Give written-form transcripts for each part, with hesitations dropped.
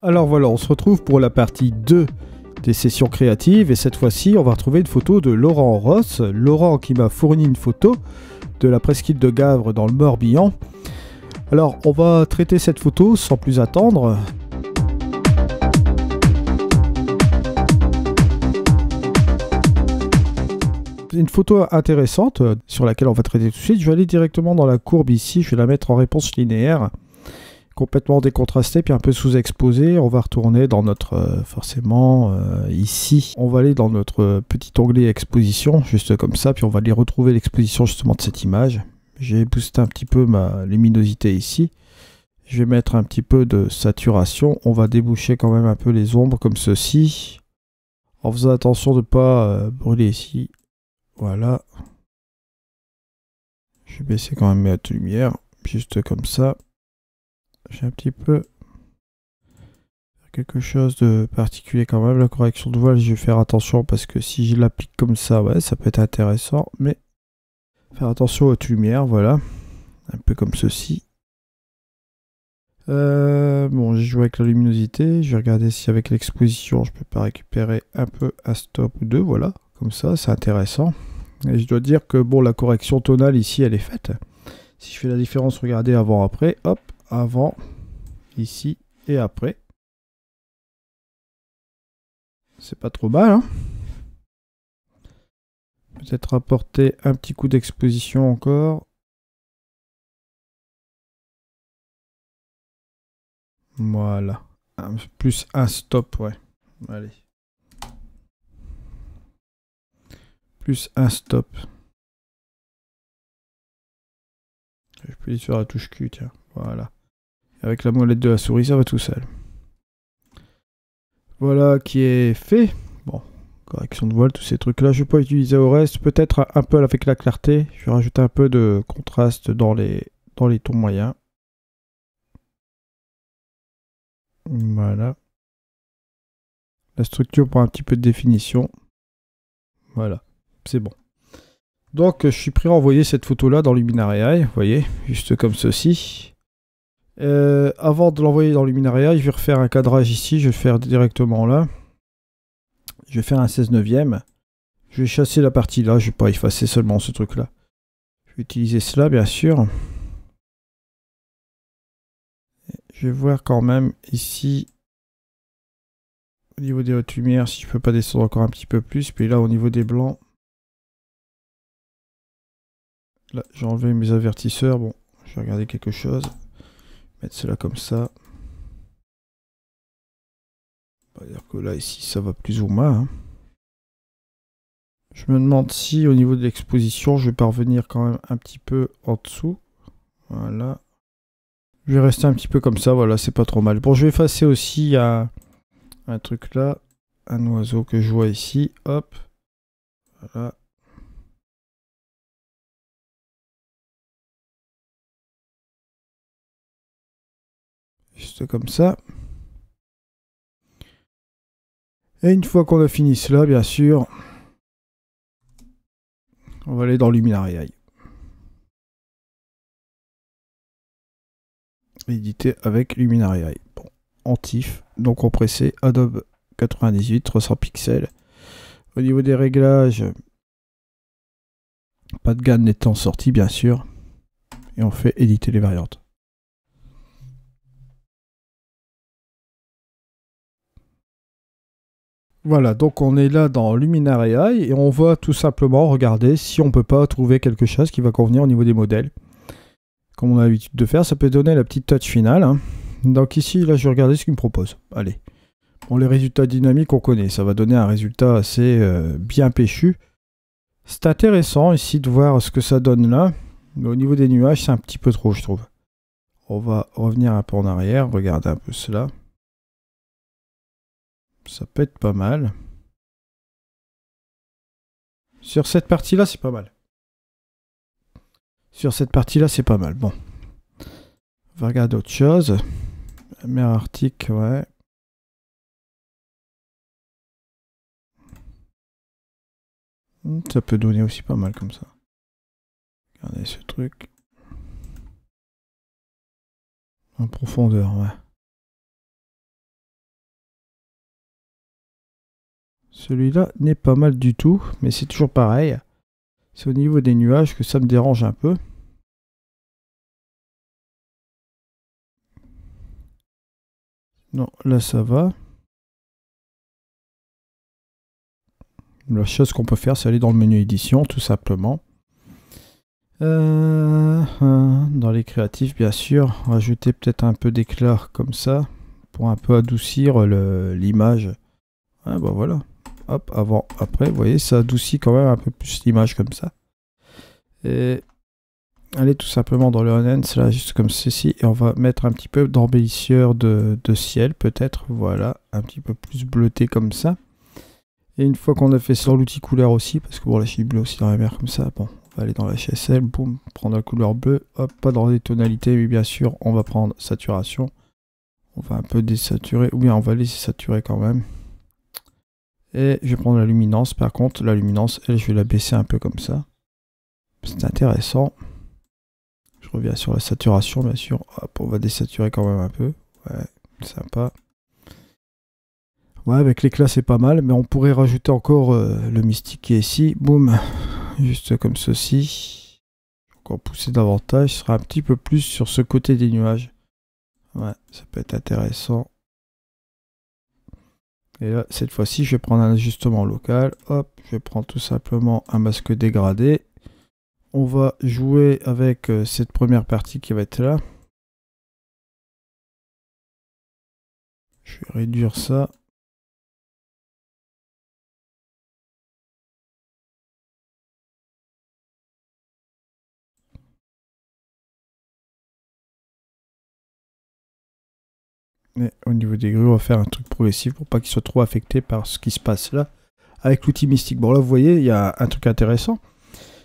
Alors voilà, on se retrouve pour la partie 2 des sessions créatives et cette fois-ci on va retrouver une photo de Laurent Ross. Laurent qui m'a fourni une photo de la presqu'île de Gavre dans le Morbihan. Alors on va traiter cette photo sans plus attendre. Une photo intéressante sur laquelle on va traiter tout de suite. Je vais aller directement dans la courbe ici, je vais la mettre en réponse linéaire. Complètement décontrasté puis un peu sous-exposé. On va retourner dans notre forcément ici on va aller dans notre petit onglet exposition juste comme ça, puis on va aller retrouver l'exposition justement de cette image. J'ai boosté un petit peu ma luminosité ici, je vais mettre un petit peu de saturation, on va déboucher quand même un peu les ombres comme ceci en faisant attention de ne pas brûler ici. Voilà, je vais baisser quand même mes hautes lumières juste comme ça. J'ai un petit peu quelque chose de particulier quand même. La correction de voile, je vais faire attention parce que si je l'applique comme ça, ouais, ça peut être intéressant. Mais faire attention aux hautes lumières, voilà. Un peu comme ceci. Bon, j'ai joué avec la luminosité. Je vais regarder si avec l'exposition, je peux pas récupérer un peu un stop ou deux. Voilà, comme ça, c'est intéressant. Et je dois dire que bon, la correction tonale ici, elle est faite. Si je fais la différence, regardez avant-après. Hop, avant, ici et après. C'est pas trop mal, hein. Peut-être apporter un petit coup d'exposition encore. Voilà. Plus un stop, ouais. Allez. Plus un stop. Je peux aller sur la touche Q, tiens. Voilà. Avec la molette de la souris, ça va tout seul. Voilà qui est fait. Bon, correction de voile, tous ces trucs-là. Je ne vais pas utiliser au reste. Peut-être un peu avec la clarté. Je vais rajouter un peu de contraste dans les tons moyens. Voilà. La structure prend un petit peu de définition. Voilà, c'est bon. Donc je suis prêt à envoyer cette photo-là dans Luminary, vous voyez, juste comme ceci. Avant de l'envoyer dans Luminary, je vais refaire un cadrage ici, je vais le faire directement là. Je vais faire un 16/9. Je vais chasser la partie là, je ne vais pas effacer seulement ce truc-là. Je vais utiliser cela, bien sûr. Je vais voir quand même ici, au niveau des hautes lumières, si je peux pas descendre encore un petit peu plus. Puis là, au niveau des blancs, là, j'ai enlevé mes avertisseurs. Bon, je vais regarder quelque chose. Mettre cela comme ça. On va dire que là, ici, ça va plus ou moins. Hein. Je me demande si, au niveau de l'exposition, je vais parvenir quand même un petit peu en dessous. Voilà. Je vais rester un petit peu comme ça. Voilà, c'est pas trop mal. Bon, je vais effacer aussi un truc là. Un oiseau que je vois ici. Hop. Voilà. Juste comme ça. Et une fois qu'on a fini cela, bien sûr, on va aller dans Luminary. Éditer avec Luminary. Bon, en TIFF, donc compressé, Adobe 98, 300 pixels. Au niveau des réglages, pas de GAN n'étant sorti, bien sûr. Et on fait éditer les variantes. Voilà, donc on est là dans Luminary et on va tout simplement regarder si on peut pas trouver quelque chose qui va convenir au niveau des modèles. Comme on a l'habitude de faire, ça peut donner la petite touch finale. Hein. Donc ici, là, je vais regarder ce qu'il me propose. Allez. Bon, les résultats dynamiques, on connaît. Ça va donner un résultat assez bien péchu. C'est intéressant ici de voir ce que ça donne là. Mais au niveau des nuages, c'est un petit peu trop, je trouve. On va revenir un peu en arrière, regarder un peu cela. Ça peut être pas mal. Sur cette partie-là, c'est pas mal. Sur cette partie-là, c'est pas mal. Bon. On va regarder autre chose. La mer Arctique, ouais. Ça peut donner aussi pas mal comme ça. Regardez ce truc. En profondeur, ouais. Celui-là n'est pas mal du tout, mais c'est toujours pareil. C'est au niveau des nuages que ça me dérange un peu. Non, là ça va. La chose qu'on peut faire, c'est aller dans le menu édition, tout simplement. Dans les créatifs, bien sûr, rajouter peut-être un peu d'éclat comme ça, pour un peu adoucir l'image. Ah bah voilà. Hop, avant, après, vous voyez, ça adoucit quand même un peu plus l'image comme ça. Et allez tout simplement dans le Enhance, là, juste comme ceci, et on va mettre un petit peu d'embellisseur de ciel, peut-être, voilà, un petit peu plus bleuté comme ça. Et une fois qu'on a fait ça dans l'outil couleur aussi, parce que bon, là, je suis bleu aussi dans la mer comme ça, bon, on va aller dans la HSL, boum, prendre la couleur bleue, hop, pas dans les tonalités, mais bien sûr, on va prendre saturation. On va un peu désaturer, ou bien on va laisser saturer quand même. Et je vais prendre la luminance, par contre, la luminance, elle, je vais la baisser un peu comme ça. C'est intéressant. Je reviens sur la saturation, bien sûr. Hop, on va désaturer quand même un peu. Ouais, sympa. Ouais, avec l'éclat, c'est pas mal, mais on pourrait rajouter encore le mystique qui est ici. Boum, juste comme ceci. Encore pousser davantage, ce sera un petit peu plus sur ce côté des nuages. Ouais, ça peut être intéressant. Et là, cette fois-ci, je vais prendre un ajustement local. Hop, je vais prendre tout simplement un masque dégradé. On va jouer avec cette première partie qui va être là. Je vais réduire ça. Et au niveau des grues, on va faire un truc progressif pour pas qu'ils soient trop affectés par ce qui se passe là. Avec l'outil mystique. Bon là, vous voyez, il y a un truc intéressant.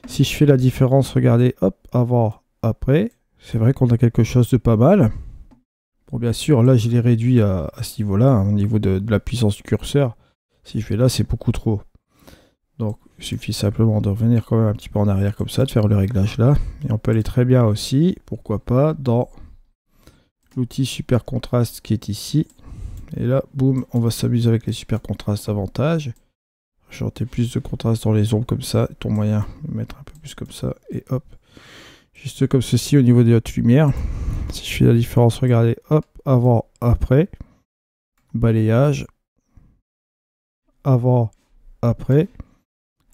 Si je fais la différence, regardez, hop, avant, après, c'est vrai qu'on a quelque chose de pas mal. Bon, bien sûr, là, je l'ai réduit à ce niveau-là, hein, au niveau de la puissance du curseur. Si je vais là, c'est beaucoup trop. Donc, il suffit simplement de revenir quand même un petit peu en arrière comme ça, de faire le réglage là. Et on peut aller très bien aussi, pourquoi pas, dans l'outil super contraste qui est ici. Et là, boum, on va s'amuser avec les super contrastes davantage. Ajouter plus de contraste dans les ombres comme ça. Ton moyen, mettre un peu plus comme ça. Et hop, juste comme ceci au niveau des hautes lumières. Si je fais la différence, regardez, hop, avant, après. Balayage. Avant, après.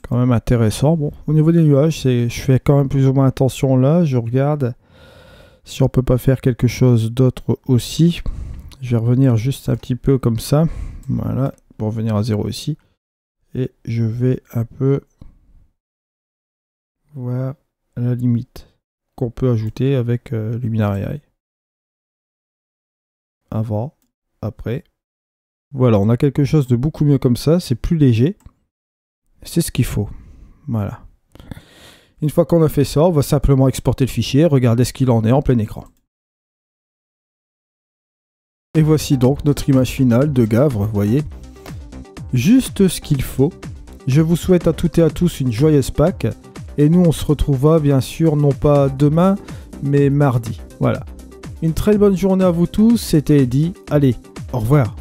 Quand même intéressant. Bon, au niveau des nuages, je fais quand même plus ou moins attention là. Je regarde si on peut pas faire quelque chose d'autre aussi. Je vais revenir juste un petit peu comme ça. Voilà, pour revenir à 0 ici. Et je vais un peu voir la limite qu'on peut ajouter avec Luminary. Avant, après. Voilà, on a quelque chose de beaucoup mieux comme ça. C'est plus léger. C'est ce qu'il faut. Voilà. Une fois qu'on a fait ça, on va simplement exporter le fichier. Regardez ce qu'il en est en plein écran. Et voici donc notre image finale de Gavre, vous voyez. Juste ce qu'il faut. Je vous souhaite à toutes et à tous une joyeuse Pâques. Et nous, on se retrouvera bien sûr, non pas demain, mais mardi. Voilà. Une très bonne journée à vous tous. C'était Eddy. Allez, au revoir.